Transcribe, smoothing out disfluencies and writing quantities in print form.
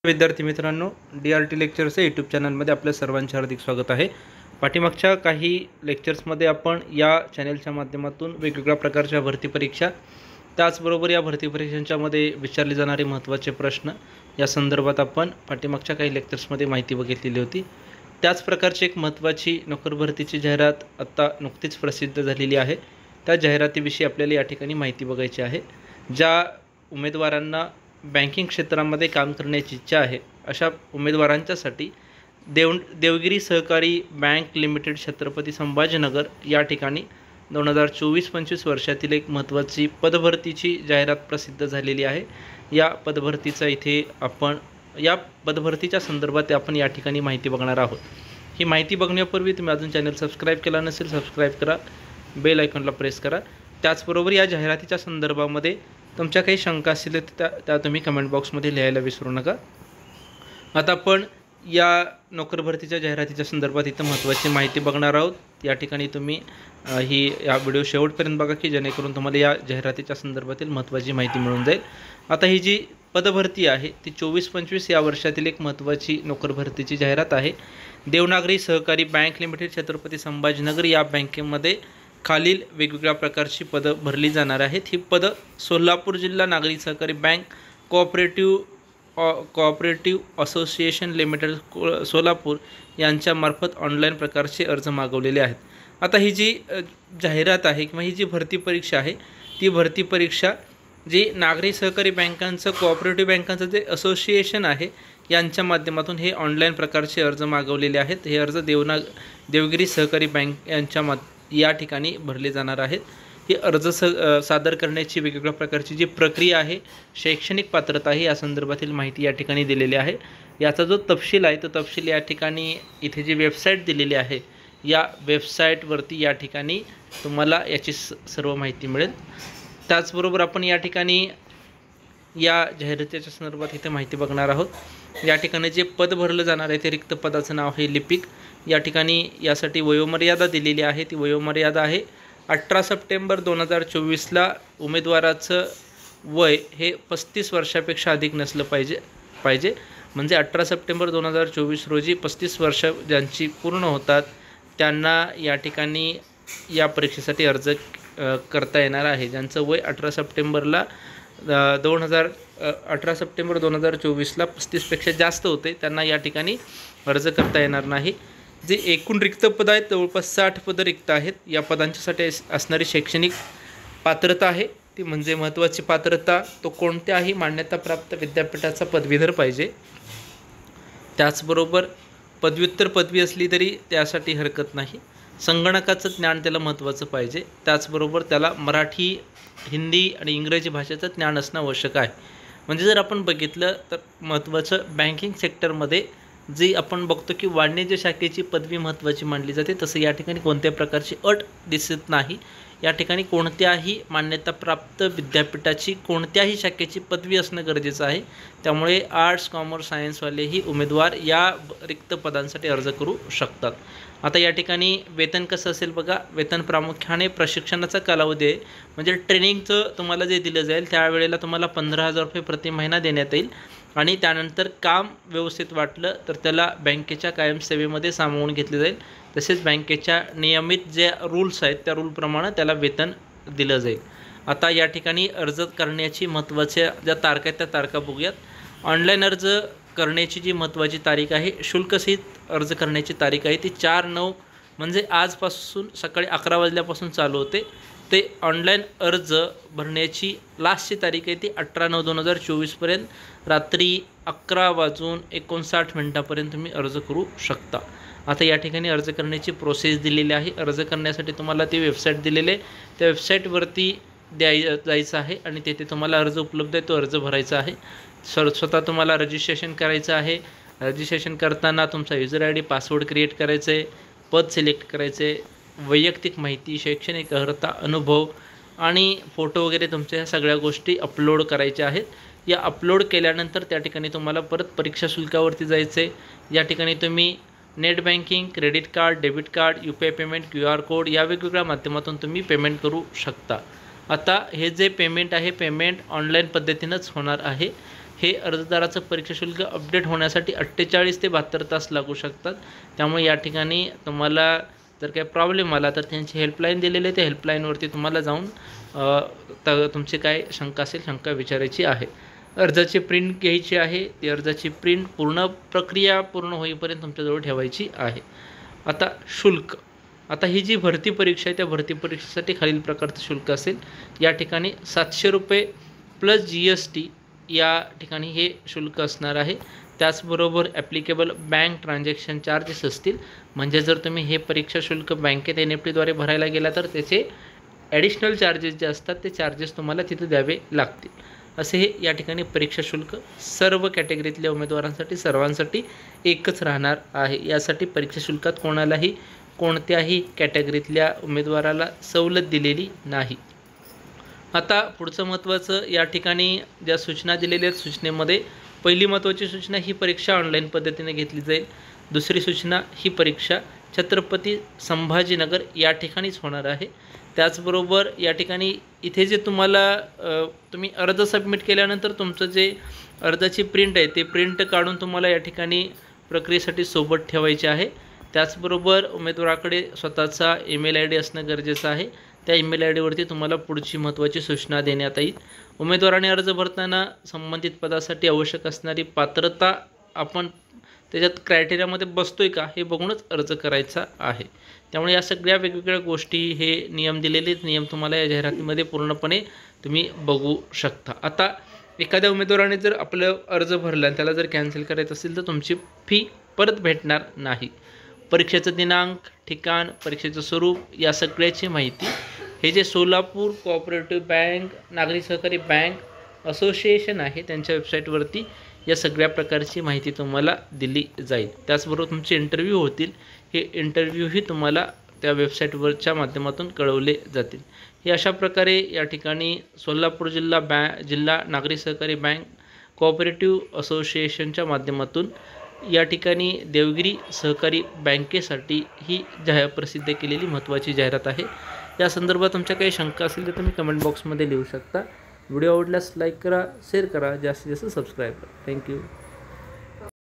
विद्यार्थी मित्रांनो, DRT लेक्चर्सच्या YouTube चॅनलमध्ये आपल्या सर्वांचे हार्दिक स्वागत आहे। पाठीमागच्या काही लेक्चर्समध्ये आपण या चॅनलच्या माध्यमातून वेगवेगळ्या प्रकारच्या भरती परीक्षा, त्याचबरोबर या भरती परीक्षांच्यामध्ये विचारले जाणारे महत्त्वाचे प्रश्न या संदर्भात आपण पाठीमागच्या काही लेक्चर्समध्ये माहिती बघितलेली होती। त्याच प्रकारची एक महत्त्वाची नोकर भरतीची जाहिरात आता नुकतीच प्रसिद्ध झालेली आहे। त्या जाहिरातीविषयी आपल्याला या ठिकाणी माहिती बघायची आहे। ज्या उमेदवारांना बँकिंग क्षेत्रामध्ये काम करण्याची इच्छा आहे अशा उमेदवारांच्यासाठी देवगिरी सहकारी बँक लिमिटेड छत्रपती संभाजीनगर या ठिकाणी 2024-25 वर्षातील एक महत्त्वाची पदभरतीची जाहिरात प्रसिद्ध झालेली आहे। या पदभरतीच्या संदर्भात आपण या ठिकाणी माहिती बघणार आहोत। ही माहिती बघण्यापूर्वी तुम्ही अजून चॅनल सबस्क्राइब केला नसेल सबस्क्राइब करा, बेल आयकॉनला प्रेस करा। त्याचबरोबर या जाहिरातीच्या संदर्भामध्ये तुमच्या काही शंका असतील त्या तुम्ही कमेंट बॉक्समध्ये लिहायला विसरू नका। आता आपण या नोकर भरतीच्या जाहिरातीच्या संदर्भात इथं महत्त्वाची माहिती बघणार आहोत। या ठिकाणी तुम्ही या व्हिडिओ शेवटपर्यंत बघा की जेणेकरून तुम्हाला या जाहिरातीच्या संदर्भातील महत्त्वाची माहिती मिळून जाईल। आता ही जी पदभरती आहे ती 24-25 या वर्षातील एक महत्त्वाची नोकर भरतीची जाहिरात आहे। देवनागरी सहकारी बँक लिमिटेड छत्रपती संभाजीनगर या बँकेमध्ये खालील वेगवेगळ्या प्रकारची पदं भरली जाणार आहेत। ही पदं सोलापूर जिल्हा नागरी सहकारी bank cooperative association limited Solapur यांच्यामार्फत ऑनलाईन प्रकारचे अर्ज मागवलेले आहेत। आता ही जी जाहिरात आहे किंवा ही जी भरती परीक्षा आहे ती भरती परीक्षा जी नागरी सहकारी बँकांचं कोऑपरेटिव्ह बँकांचं जे असोसिएशन आहे यांच्या माध्यमातून हे ऑनलाईन प्रकारचे अर्ज मागवलेले आहेत। हे अर्ज देवगिरी सहकारी बँक या ठिकाणी भरले जाणार आहेत। हे अर्ज सादर करण्याची वेगवेगळ्या प्रकारची जी प्रक्रिया आहे, शैक्षणिक पात्रता आहे या संदर्भातील माहिती या ठिकाणी दिलेली आहे। याचा जो तपशील आहे तो तपशील या ठिकाणी इथे जी वेबसाईट दिलेली आहे या वेबसाईटवरती या ठिकाणी तुम्हाला याची सर्व माहिती मिळेल। त्याचबरोबर आपण या ठिकाणी या जाहिरातीच्या संदर्भात इथे माहिती बघणार आहोत। या ठिकाणी जे पद भरलं जाणार आहे ते रिक्त पदाचं नाव आहे लिपिक। या ठिकाणी यासाठी वयोमर्यादा दिलेली आहे, ती वयोमर्यादा आहे 18 सप्टेंबर 2024ला उमेदवाराचं वय हे 35 वर्षापेक्षा अधिक नसलं पाहिजे। म्हणजे 18 सप्टेंबर 2024 रोजी 35 वर्ष ज्यांची पूर्ण होतात त्यांना या ठिकाणी या परीक्षेसाठी अर्ज करता येणार आहे। ज्यांचं वय 18 सप्टेंबर 2024ला 35पेक्षा जास्त होते त्यांना या ठिकाणी अर्ज करता येणार नाही। जे एकूण रिक्त पद आहेत जवळपास 60 पदं रिक्त आहेत। या पदांच्यासाठी असणारी शैक्षणिक पात्रता आहे ती म्हणजे महत्त्वाची पात्रता तो कोणत्याही मान्यताप्राप्त विद्यापीठाचा पदवीधर पाहिजे। त्याचबरोबर पदव्युत्तर पदवी असली तरी त्यासाठी हरकत नाही। संगणकाचं ज्ञान त्याला महत्त्वाचं पाहिजे। त्याचबरोबर त्याला मराठी, हिंदी आणि इंग्रजी भाषेचं ज्ञान असणं आवश्यक आहे। म्हणजे जर आपण बघितलं तर महत्त्वाचं बँकिंग सेक्टरमध्ये जी आपण बघतो की वाणिज्य शाखेची पदवी महत्त्वाची मानली जाते, तसं या ठिकाणी कोणत्या प्रकारची अट दिसत नाही। या ठिकाणी कोणत्याही मान्यताप्राप्त विद्यापीठाची कोणत्याही शाखेची पदवी असणं गरजेचं आहे। त्यामुळे आर्ट्स, कॉमर्स, सायन्सवालेही उमेदवार या रिक्त पदांसाठी अर्ज करू शकतात। आता या ठिकाणी वेतन कसं असेल बघा, वेतन प्रामुख्याने प्रशिक्षणाचा कालावधी आहे म्हणजे ट्रेनिंगचं तुम्हाला जे दिलं जाईल त्यावेळेला तुम्हाला 15,000 रुपये प्रति महिना देण्यात येईल आणि त्यानंतर काम व्यवस्थित वाटलं तर त्याला बँकेच्या कायम सेवेमध्ये सामावून घेतले जाईल। तसेच बँकेच्या नियमित जे रूल्स आहेत त्या रूलप्रमाणे त्याला वेतन दिलं जाईल। आता या ठिकाणी अर्ज करण्याची महत्त्वाच्या ज्या तारखा आहेत त्या तारखा बघूयात। ऑनलाईन अर्ज करण्याची जी महत्त्वाची तारीख आहे, शुल्कसहित अर्ज करण्याची तारीख आहे ती 4/9 म्हणजे आजपासून सकाळी 11 वाजल्यापासून चालू होते। ते ऑनलाईन अर्ज भरण्याची लास्टची तारीख आहे ती 18/9/2024 पर्यंत रात्री 11:59 तुम्ही अर्ज करू शकता। आता या ठिकाणी अर्ज करण्याची प्रोसेस दिलेली आहे। अर्ज करण्यासाठी तुम्हाला ती वेबसाईट दिलेली आहे, त्या वेबसाईटवरती जायचं आहे आणि तेथे तुम्हाला अर्ज उपलब्ध आहे तो अर्ज भरायचा आहे। स्वतः तुम्हाला रजिस्ट्रेशन करायचं आहे। रजिस्ट्रेशन करताना तुमचा युजर ID, पासवर्ड क्रिएट करायचं आहे, पद सिलेक्ट करायचं आहे, वैयक्तिक माहिती, शैक्षणिक अर्हता, अनुभव आणि फोटो वगैरे तुमच्या ह्या सगळ्या गोष्टी अपलोड करायच्या आहेत। या अपलोड केल्यानंतर त्या ठिकाणी तुम्हाला परत परीक्षा शुल्कावरती जायचं आहे। या ठिकाणी तुम्ही net banking, credit card, debit card, UPI payment, QR code या वेगवेगळ्या माध्यमातून तुम्ही पेमेंट करू शकता। आता हे जे पेमेंट आहे पेमेंट ऑनलाईन पद्धतीनंच होणार आहे। हे अर्जदाराचं परीक्षा शुल्क अपडेट होण्यासाठी 48 ते 72 तास लागू शकतात. त्यामुळे या ठिकाणी तुम्हाला जर काही प्रॉब्लेम आला तर त्यांची हेल्पलाईन दिलेली आहे, त्या हेल्पलाईनवरती तुम्हाला जाऊन तुमची काय शंका असेल शंका विचारायची आहे. अर्जाची प्रिंट घ्यायची आहे, ती अर्जाची प्रिंट पूर्ण प्रक्रिया पूर्ण होईपर्यंत तुमच्याजवळ ठेवायची आहे. आता शुल्क, आता ही जी भरती परीक्षा आहे त्या भरती परीक्षेसाठी खालील प्रकारचं शुल्क असेल. या ठिकाणी 700 रुपये प्लस GST या ठिकाणी हे शुल्क असणार आहे. त्याचबरोबर ॲप्लिकेबल बँक ट्रान्झॅक्शन चार्जेस असतील, म्हणजे जर तुम्ही हे परीक्षा शुल्क बँकेत NEFTद्वारे भरायला गेला तर त्याचे ॲडिशनल चार्जेस जे असतात ते चार्जेस तुम्हाला तिथे द्यावे लागतील. असे हे या ठिकाणी परीक्षा शुल्क सर्व कॅटेगरीतल्या उमेदवारांसाठी सर्वांसाठी एकच राहणार आहे. यासाठी परीक्षा शुल्कात कोणालाही कोणत्याही कॅटेगरीतल्या उमेदवाराला सवलत दिलेली नाही. आता पुढचं महत्त्वाचं, या ठिकाणी ज्या सूचना दिलेल्या आहेत सूचनेमध्ये पहिली महत्त्वाची सूचना, ही परीक्षा ऑनलाईन पद्धतीने घेतली जाईल. दुसरी सूचना, ही परीक्षा छत्रपती संभाजीनगर या ठिकाणीच होणार आहे. त्याचबरोबर या ठिकाणी इथे जे तुम्ही अर्ज सबमिट केल्यानंतर तुमचं जे अर्जाची प्रिंट आहे ते प्रिंट काढून तुम्हाला या ठिकाणी प्रक्रियेसाठी सोबत ठेवायचे आहे. त्याचबरोबर उमेदवाराकडे स्वतःचा ईमेल ID असणं गरजेचं आहे. त्या ईमेल ID वरती तुम्हाला पुढची महत्त्वाची सूचना देण्यात येईल. उमेदवाराने अर्ज भरताना संबंधित पदासाठी आवश्यक असणारी पात्रता आपण त्याच्यात क्रायटेरियामध्ये बसतोय का हे बघूनच अर्ज करायचा आहे. त्यामुळे या सगळ्या वेगवेगळ्या गोष्टी, हे नियम दिलेले नियम तुम्हाला या जाहिरातीमध्ये पूर्णपणे तुम्ही बघू शकता. आता एखाद्या उमेदवाराने जर आपलं अर्ज भरला आणि त्याला जर कॅन्सल करायचं असेल तर तुमची फी परत भेटणार नाही. परीक्षेचं दिनांक, ठिकाण, परीक्षेचं स्वरूप या सगळ्याची माहिती हे जे सोलापूर कोऑपरेटिव्ह बँक नागरी सहकारी बँक असोसिएशन आहे त्यांच्या वेबसाईटवरती या सगळ्या प्रकारची माहिती तुम्हाला दिली जाईल. त्याचबरोबर तुमचे इंटरव्ह्यू होतील, हे इंटरव्ह्यूही तुम्हाला त्या वेबसाईटवरच्या माध्यमातून कळवले जातील. हे अशा प्रकारे या ठिकाणी सोलापूर जिल्हा नागरी सहकारी बँक कोऑपरेटिव्ह असोसिएशनच्या माध्यमातून या ठिकाणी देवगिरी सहकारी बँकेसाठी ही प्रसिद्ध केलेली महत्त्वाची जाहिरात आहे. या संदर्भात तुमच्या काही शंका असतील तर तुम्ही कमेंट बॉक्समध्ये लिहू शकता. व्हिडिओ आवडल्यास लाईक करा, शेअर करा, जास्तीत जास्त सबस्क्राईब करा. थँक्यू.